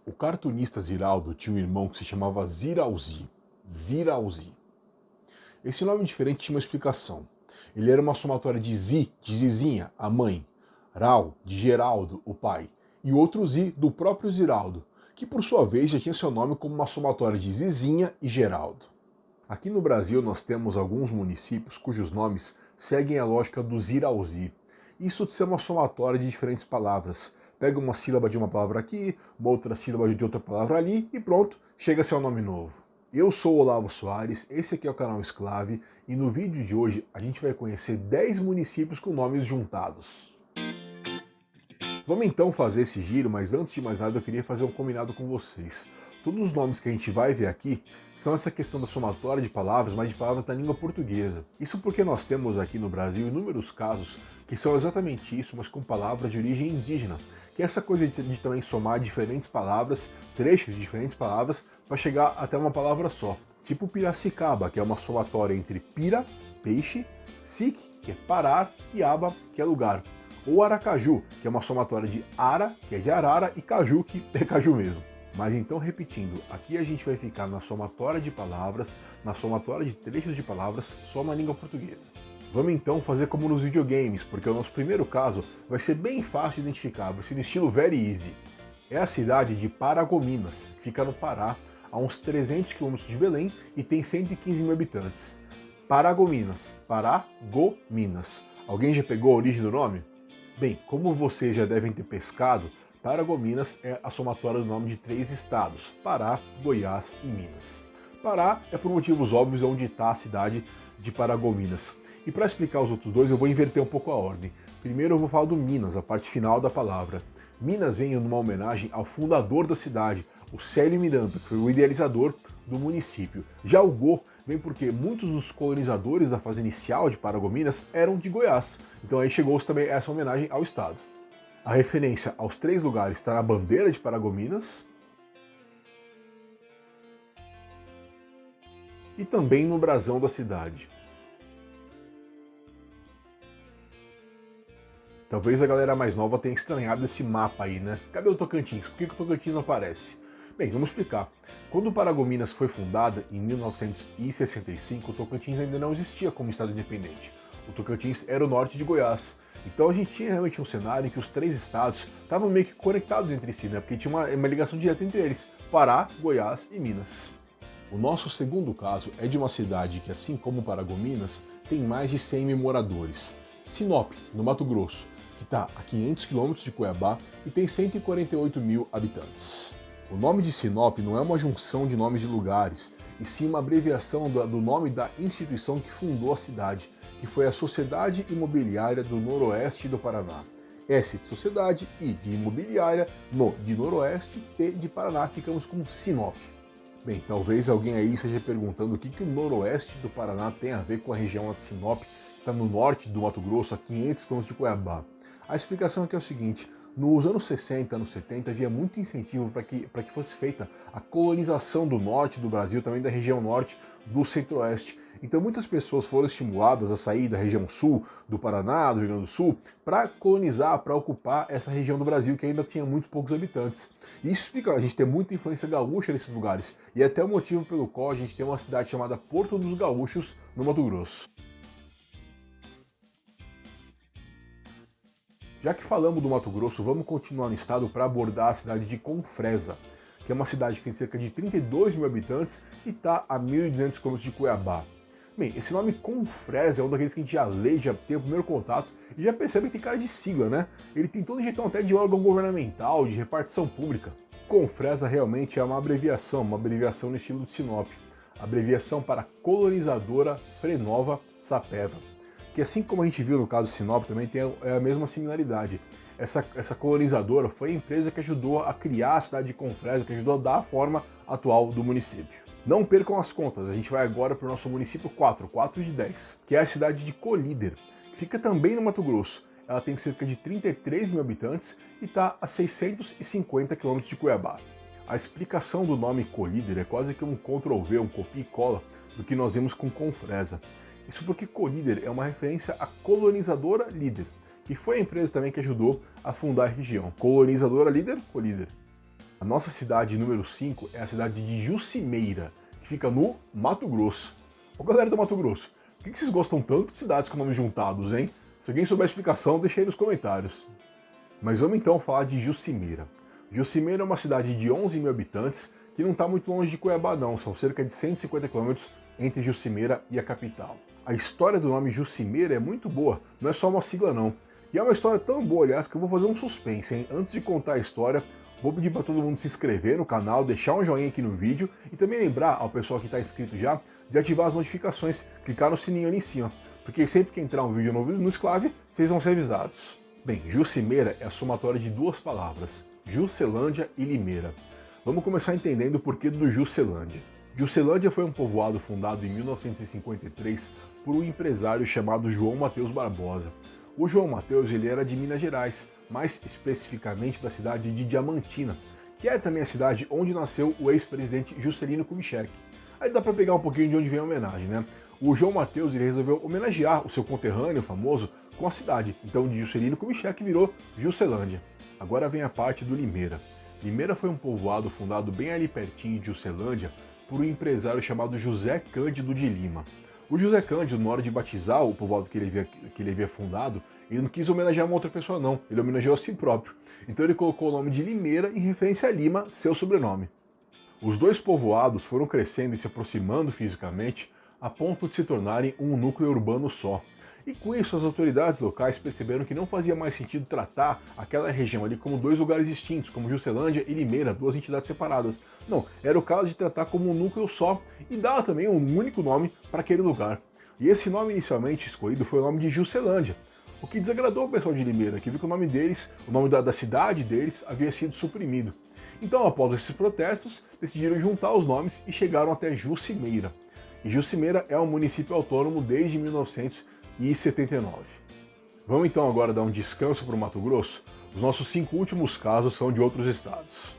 O cartunista Ziraldo tinha um irmão que se chamava Zirauzi. Zirauzi. Esse nome diferente tinha uma explicação. Ele era uma somatória de Zi, de Zizinha, a mãe, Rau, de Geraldo, o pai, e outro Zi do próprio Ziraldo, que por sua vez já tinha seu nome como uma somatória de Zizinha e Geraldo. Aqui no Brasil nós temos alguns municípios cujos nomes seguem a lógica do Zirauzi. Isso de ser uma somatória de diferentes palavras. Pega uma sílaba de uma palavra aqui, uma outra sílaba de outra palavra ali e pronto, chega a ser um nome novo. Eu sou o Olavo Soares, esse aqui é o canal Exclave e no vídeo de hoje a gente vai conhecer 10 municípios com nomes juntados. Vamos então fazer esse giro, mas antes de mais nada eu queria fazer um combinado com vocês. Todos os nomes que a gente vai ver aqui são essa questão da somatória de palavras, mas de palavras da língua portuguesa. Isso porque nós temos aqui no Brasil inúmeros casos que são exatamente isso, mas com palavras de origem indígena, que é essa coisa de também somar diferentes palavras, trechos de diferentes palavras, para chegar até uma palavra só. Tipo Piracicaba, que é uma somatória entre pira, peixe, sic, que é parar, e aba, que é lugar. Ou Aracaju, que é uma somatória de ara, que é de arara, e caju, que é caju mesmo. Mas então, repetindo, aqui a gente vai ficar na somatória de palavras, na somatória de trechos de palavras, só na língua portuguesa. Vamos então fazer como nos videogames, porque o nosso primeiro caso vai ser bem fácil de identificar, vai ser no estilo very easy. É a cidade de Paragominas, que fica no Pará, a uns 300 km de Belém e tem 115 mil habitantes. Paragominas, Paragominas. Alguém já pegou a origem do nome? Bem, como vocês já devem ter pescado, Paragominas é a somatória do nome de 3 estados, Pará, Goiás e Minas. Pará é por motivos óbvios onde está a cidade de Paragominas. E para explicar os outros dois eu vou inverter um pouco a ordem. Primeiro eu vou falar do Minas, a parte final da palavra. Minas vem numa homenagem ao fundador da cidade, o Célio Miranda, que foi o idealizador do município. Já o Go vem porque muitos dos colonizadores da fase inicial de Paragominas eram de Goiás. Então aí chegou também essa homenagem ao estado. A referência aos 3 lugares está na bandeira de Paragominas e também no brasão da cidade. Talvez a galera mais nova tenha estranhado esse mapa aí, né? Cadê o Tocantins? Por que o Tocantins não aparece? Bem, vamos explicar. Quando Paragominas foi fundada, em 1965, o Tocantins ainda não existia como estado independente. O Tocantins era o norte de Goiás. Então a gente tinha realmente um cenário em que os 3 estados estavam meio que conectados entre si, né? Porque tinha uma ligação direta entre eles, Pará, Goiás e Minas. O nosso segundo caso é de uma cidade que, assim como Paragominas, tem mais de 100 mil moradores. Sinop, no Mato Grosso, que está a 500 km de Cuiabá e tem 148 mil habitantes. O nome de Sinop não é uma junção de nomes de lugares, e sim uma abreviação do nome da instituição que fundou a cidade, que foi a Sociedade Imobiliária do Noroeste do Paraná. S de Sociedade, I de Imobiliária, No de Noroeste, P de Paraná, ficamos com Sinop. Bem, talvez alguém aí esteja perguntando o que o Noroeste do Paraná tem a ver com a região de Sinop, que está no norte do Mato Grosso, a 500 km de Cuiabá. A explicação aqui é o seguinte: nos anos 60, anos 70, havia muito incentivo para que fosse feita a colonização do norte do Brasil, também da região norte do centro-oeste. Então muitas pessoas foram estimuladas a sair da região sul do Paraná, do Rio Grande do Sul, para colonizar, para ocupar essa região do Brasil que ainda tinha muito poucos habitantes. E isso explica a gente ter muita influência gaúcha nesses lugares, e é até o motivo pelo qual a gente tem uma cidade chamada Porto dos Gaúchos, no Mato Grosso. Já que falamos do Mato Grosso, vamos continuar no estado para abordar a cidade de Confresa, que é uma cidade que tem cerca de 32 mil habitantes e está a 1.200 km de Cuiabá. Bem, esse nome Confresa é um daqueles que a gente já lê, já tem o primeiro contato e já percebe que tem cara de sigla, né? Ele tem todo jeitão até de órgão governamental, de repartição pública. Confresa realmente é uma abreviação no estilo de Sinop. Abreviação para Colonizadora Frenova Sapeva. Que assim como a gente viu no caso do Sinop, também tem a mesma similaridade. Essa colonizadora foi a empresa que ajudou a criar a cidade de Confresa, que ajudou a dar a forma atual do município. Não percam as contas, a gente vai agora para o nosso município 4 de 10, que é a cidade de Colíder, que fica também no Mato Grosso. Ela tem cerca de 33 mil habitantes e está a 650 km de Cuiabá. A explicação do nome Colíder é quase que um Ctrl-V, um copia e cola do que nós vimos com Confresa. Isso porque Colíder é uma referência à colonizadora líder, que foi a empresa também que ajudou a fundar a região. Colonizadora líder, Colíder. A nossa cidade número 5 é a cidade de Jucimeira, que fica no Mato Grosso. Ô galera do Mato Grosso, por que vocês gostam tanto de cidades com nomes juntados, hein? Se alguém souber a explicação, deixa aí nos comentários. Mas vamos então falar de Jucimeira. Jucimeira é uma cidade de 11 mil habitantes que não está muito longe de Cuiabá não, são cerca de 150 quilômetros entre Jucimeira e a capital. A história do nome Jucimeira é muito boa, não é só uma sigla não. E é uma história tão boa, aliás, que eu vou fazer um suspense, hein? Antes de contar a história, vou pedir para todo mundo se inscrever no canal, deixar um joinha aqui no vídeo e também lembrar ao pessoal que está inscrito já de ativar as notificações, clicar no sininho ali em cima, porque sempre que entrar um vídeo novo no Sclave, vocês vão ser avisados. Bem, Jucimeira é a somatória de duas palavras, Juscelândia e Limeira. Vamos começar entendendo o porquê do Juscelândia. Juscelândia foi um povoado fundado em 1953 por um empresário chamado João Mateus Barbosa. O João Mateus ele era de Minas Gerais, mais especificamente da cidade de Diamantina, que é também a cidade onde nasceu o ex-presidente Juscelino Kubitschek. Aí dá para pegar um pouquinho de onde vem a homenagem, né? O João Mateus ele resolveu homenagear o seu conterrâneo famoso com a cidade, então de Juscelino Kubitschek virou Juscelândia. Agora vem a parte do Limeira. Limeira foi um povoado fundado bem ali pertinho de Juscelândia por um empresário chamado José Cândido de Lima. O José Cândido, na hora de batizar o povoado que ele havia fundado, ele não quis homenagear uma outra pessoa não, ele homenageou a si próprio. Então ele colocou o nome de Limeira em referência a Lima, seu sobrenome. Os dois povoados foram crescendo e se aproximando fisicamente a ponto de se tornarem um núcleo urbano só. E com isso as autoridades locais perceberam que não fazia mais sentido tratar aquela região ali como dois lugares distintos, como Juscelândia e Limeira, duas entidades separadas. Não, era o caso de tratar como um núcleo só e dar também um único nome para aquele lugar. E esse nome inicialmente escolhido foi o nome de Juscelândia, o que desagradou o pessoal de Limeira, que viu que o nome deles, o nome da cidade deles, havia sido suprimido. Então, após esses protestos, decidiram juntar os nomes e chegaram até Jucimeira. E Jucimeira é um município autônomo desde 1979. Vamos então agora dar um descanso para o Mato Grosso? Os nossos 5 últimos casos são de outros estados.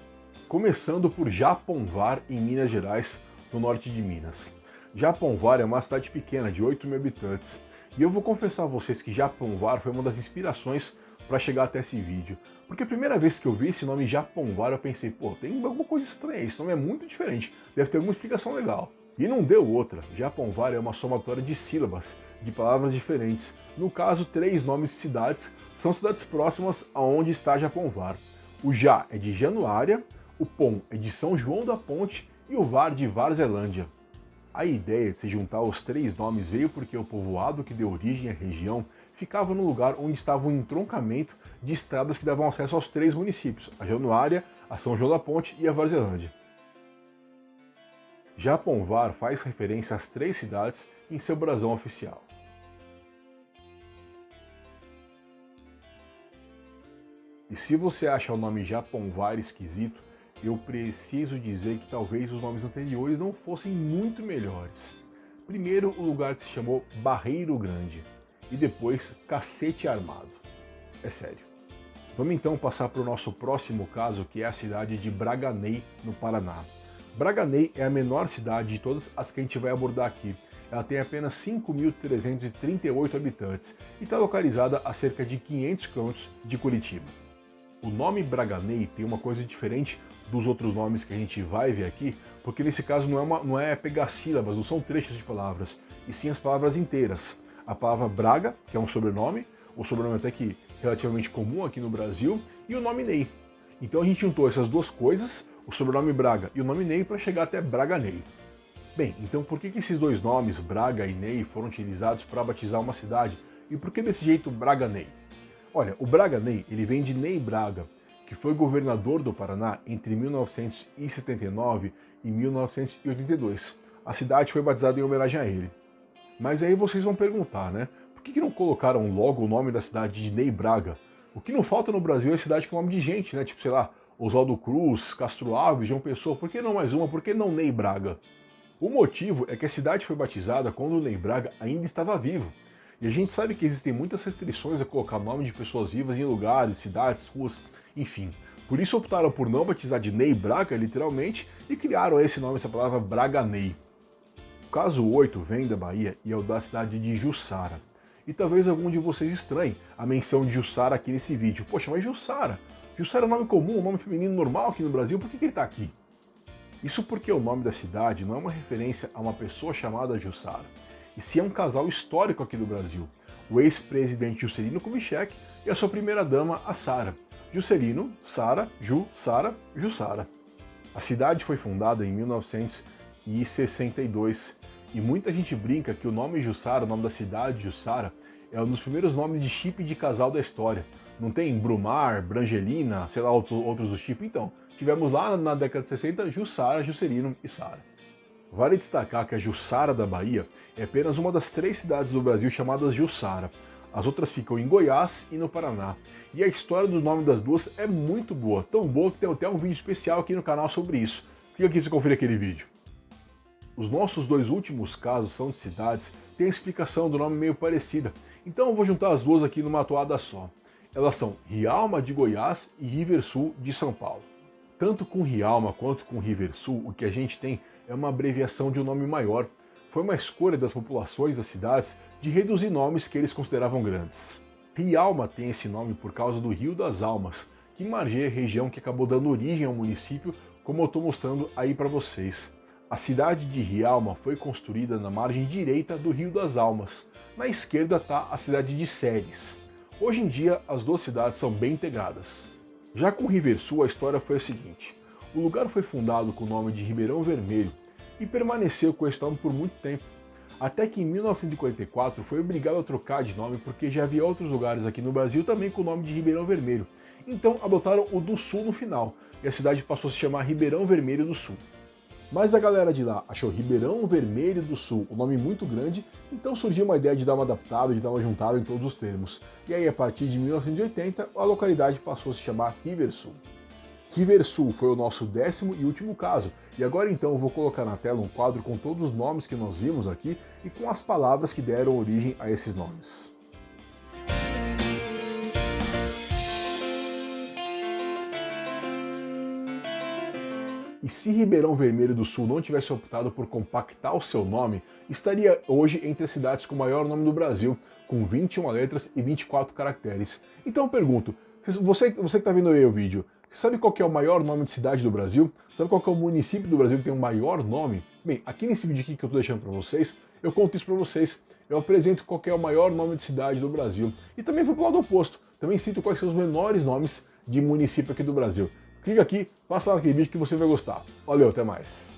Começando por Japonvar, em Minas Gerais, no norte de Minas. Japonvar é uma cidade pequena, de 8 mil habitantes. E eu vou confessar a vocês que Japonvar foi uma das inspirações para chegar até esse vídeo. Porque a primeira vez que eu vi esse nome Japonvar, eu pensei, pô, tem alguma coisa estranha, esse nome é muito diferente, deve ter alguma explicação legal. E não deu outra. Japonvar é uma somatória de sílabas, de palavras diferentes. No caso, 3 nomes de cidades são cidades próximas aonde está Japonvar. O Já é de Januária, o Pom é de São João da Ponte e o Var de Varzelândia. A ideia de se juntar os 3 nomes veio porque o povoado que deu origem à região ficava no lugar onde estava um entroncamento de estradas que davam acesso aos 3 municípios, a Januária, a São João da Ponte e a Varzelândia. Japonvar faz referência às 3 cidades em seu brasão oficial. E se você acha o nome Japonvar esquisito, eu preciso dizer que talvez os nomes anteriores não fossem muito melhores. Primeiro, o lugar se chamou Barreiro Grande e depois Cacete Armado. É sério. Vamos então passar para o nosso próximo caso, que é a cidade de Braganey, no Paraná. Braganey é a menor cidade de todas as que a gente vai abordar aqui. Ela tem apenas 5.338 habitantes e está localizada a cerca de 500 km de Curitiba. O nome Braganey tem uma coisa diferente dos outros nomes que a gente vai ver aqui, porque nesse caso não é pegar sílabas, não são trechos de palavras, e sim as palavras inteiras. A palavra Braga, que é um sobrenome, o sobrenome até que relativamente comum aqui no Brasil, e o nome Ney. Então a gente juntou essas duas coisas, o sobrenome Braga e o nome Ney, para chegar até Braganey. Bem, então por que esses dois nomes, Braga e Ney, foram utilizados para batizar uma cidade? E por que desse jeito Braganey? Olha, o Braganey ele vem de Ney Braga, que foi governador do Paraná entre 1979 e 1982. A cidade foi batizada em homenagem a ele. Mas aí vocês vão perguntar, né? Por que não colocaram logo o nome da cidade de Ney Braga? O que não falta no Brasil é cidade com nome de gente, né? Tipo, sei lá, Oswaldo Cruz, Castro Alves, João Pessoa. Por que não mais uma? Por que não Ney Braga? O motivo é que a cidade foi batizada quando o Ney Braga ainda estava vivo. E a gente sabe que existem muitas restrições a colocar nome de pessoas vivas em lugares, cidades, ruas, enfim. Por isso optaram por não batizar de Ney Braga, literalmente, e criaram esse nome, essa palavra Braganey. O caso 8 vem da Bahia e é o da cidade de Jussara. E talvez algum de vocês estranhe a menção de Jussara aqui nesse vídeo. Poxa, mas Jussara, Jussara é um nome comum, um nome feminino normal aqui no Brasil, por que ele está aqui? Isso porque o nome da cidade não é uma referência a uma pessoa chamada Jussara, e sim é um casal histórico aqui do Brasil, o ex-presidente Juscelino Kubitschek e a sua primeira-dama, a Sara. Juscelino, Sara, Jussara. A cidade foi fundada em 1962 e muita gente brinca que o nome Jussara, o nome da cidade Jussara, é um dos primeiros nomes de chip de casal da história. Não tem Brumar, Brangelina, sei lá, outros do chip? Então, tivemos lá na década de 60 Jussara, Juscelino e Sara. Vale destacar que a Jussara da Bahia é apenas uma das 3 cidades do Brasil chamadas Jussara. As outras ficam em Goiás e no Paraná. E a história do nome das duas é muito boa, tão boa que tem até um vídeo especial aqui no canal sobre isso. Clica aqui para você conferir aquele vídeo. Os nossos 2 últimos casos são de cidades que têm a explicação do nome meio parecida, então eu vou juntar as duas aqui numa toada só. Elas são Rialma de Goiás e Riversul de São Paulo. Tanto com Rialma quanto com Riversul, o que a gente tem é uma abreviação de um nome maior. Foi uma escolha das populações das cidades de reduzir nomes que eles consideravam grandes. Rialma tem esse nome por causa do Rio das Almas, que margeia a região que acabou dando origem ao município, como eu estou mostrando aí para vocês. A cidade de Rialma foi construída na margem direita do Rio das Almas. Na esquerda está a cidade de Séries. Hoje em dia, as 2 cidades são bem integradas. Já com Riversul, a história foi a seguinte. O lugar foi fundado com o nome de Ribeirão Vermelho e permaneceu com esse nome por muito tempo. Até que em 1944 foi obrigado a trocar de nome porque já havia outros lugares aqui no Brasil também com o nome de Ribeirão Vermelho. Então adotaram o do Sul no final e a cidade passou a se chamar Ribeirão Vermelho do Sul. Mas a galera de lá achou Ribeirão Vermelho do Sul um nome muito grande, então surgiu uma ideia de dar uma adaptada, de dar uma juntada em todos os termos. E aí, a partir de 1980, a localidade passou a se chamar Riversul. Riversul foi o nosso 10º e último caso, e agora então eu vou colocar na tela um quadro com todos os nomes que nós vimos aqui e com as palavras que deram origem a esses nomes. E se Ribeirão Vermelho do Sul não tivesse optado por compactar o seu nome, estaria hoje entre as cidades com o maior nome do Brasil, com 21 letras e 24 caracteres. Então eu pergunto, você que está vendo aí o vídeo, você sabe qual que é o maior nome de cidade do Brasil? Sabe qual que é o município do Brasil que tem o maior nome? Bem, aqui nesse vídeo aqui que eu estou deixando para vocês, eu conto isso para vocês. Eu apresento qual que é o maior nome de cidade do Brasil. E também vou para o lado oposto. Também cito quais são os menores nomes de município aqui do Brasil. Clica aqui, passa lá naquele vídeo que você vai gostar. Valeu, até mais!